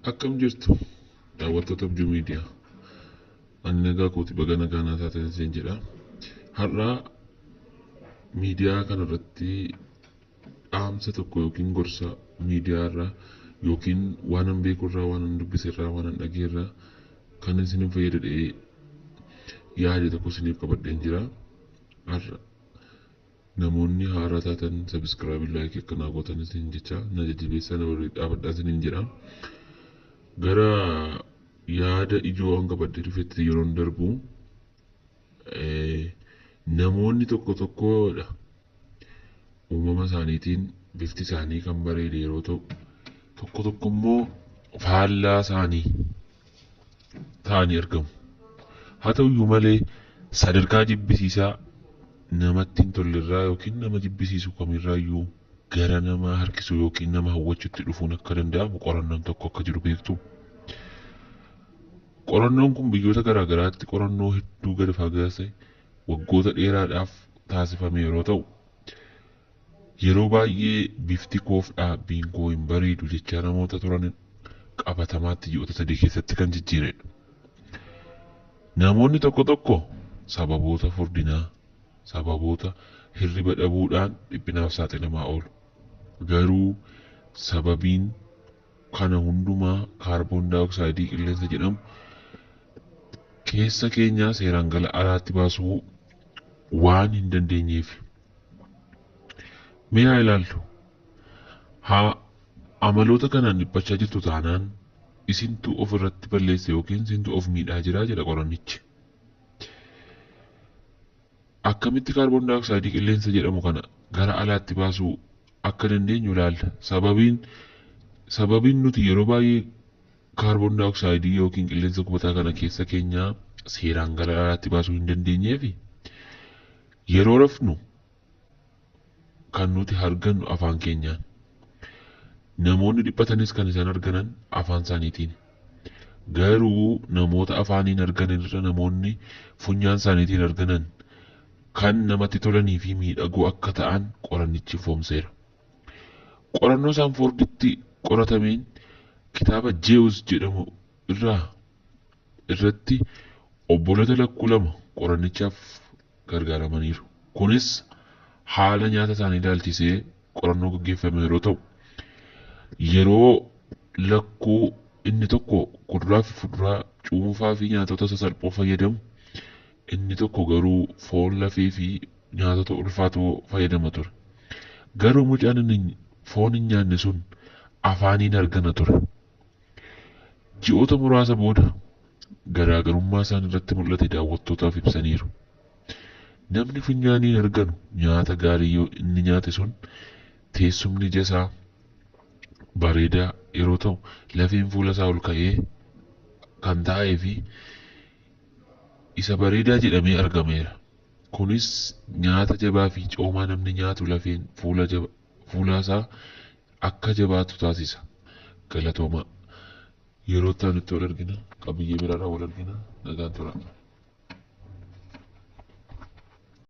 Akkam jirtu daawwattoota Abjuu Miidiyaa. Ani nagaa kooti baga nagaa naa taatan isin jedha. Har'a miidiyaa kanarratti dhaamsa tokko yookiin gorsa miidiyaa irraa yookiin waan an beeku irraa waan an dubbise irraa waan an dhagee irraa kan isin fayyadadhee yaada tokko isiniif qabadheen jira. Har'a namoonni haaraa taatan sabiskiraayib laayikii akkanaa gootan isin jecha na jajjabeessaa na waliin dhaabadhaa isiniin jedha. Gara yaada ijoo hanga baddee dhufetti yeroon darbu namoonni tokkodha uumama isaaniitiin bifti isaanii kan bareede yeroo ta'u tokko immoo faallaa isaanii ta'anii argamu. Haa ta'uyyuu malee sadarkaa jibbisiisaa namatti hin tollerraa yookiin nama jibbisiisu kamirraayyuu gara nama harkisu yookiin nama hawwachuutti dhufuun akka danda'amu qorannoon tokko akka jiru beektu. Qorannoon kun biyyoota garaa garaatti qorannoo hedduu gadi fagaatee waggoota dheeraadhaaf taasifame yeroo ta'u, yeroo baay'ee bifti koofdhaa biinkoo hin bareedu jechaa namoota turan qabatamaatti ji'oota 3 keessatti kan jijjiiredha. Namoonni tokko sababoota furdinaa, sababoota hirriba dhabuudhaan dhiphinaaf saaxilamaa oolu. Garuu sababiin kana hundumaa kaarboon daayoksayidii qilleensa jedhamu keessa keenyaa seeraan gara alaatti baasuu waan hin dandeenyeef. Mee haa ilaallu. Haa amaloota kanaan dhiphachaa jirtu taanaan isintu of irratti balleesse yookiin isintu of miidhaa jira jedha qorannichi. Akkamitti kaarboon daayoksayidii qilleensa jedhamu kana gara alaatti baasuu akka dandeenyu ilaalla. Sababiin nuti yeroo baay'ee kaarboon daayoksayidii yookiin qilleensa gubataa kana keessa keenyaa seeraan gara alaatti baasuu hin dandeenyeef yeroo rafnu kan nuti argannu afaan keenyaan. Namoonni dhiphatanis kan isaan arganan afaan isaaniitiin. Garuu namoota afaaniin arganan irra namoonni funyaan isaaniitiin arganan kan namatti tolanii fi miidhagoo akka ta'an qorannichi ifoomseera. Qorannoo Saanforditti qoratameen kitaaba Jeewus jedhamu irratti obboloota lakkuu 2 qorannichaaf gargaaramaniiru. Kunis haala nyaata isaanii ilaalchisee qorannoo gaggeeffame yeroo ta'u, yeroo lakkuu inni tokko kuduraa fi fuduraa cuunfaa fi nyaatota sasalphoo fayyadamu, inni tokko garuu foon lafee fi nyaatota ulfaatoo fayyadama ture. Garuu mucaan inni foon hin nyaanne sun afaaniin argana ture. Ji'oota muraasa booda garaagarummaa isaan irratti mul'ate daawwattootaaf ibsaniiru. Namni funyaaniin arganu nyaata gaarii yoo inni nyaate sun teessumni ija isaa bareedaa yeroo ta'u, lafeen fuula isaa ol ka'ee kan taa'ee fi isa bareedaa jedhamee argameera. Kunis nyaata jabaa fi coomaa namni nyaatu lafeen fuula isaa akka jabaatu taasisa. Galatooma. Yeroo ta'anitti wal argina, qabiyyee biraadhaan wal argina. Nagaan tura.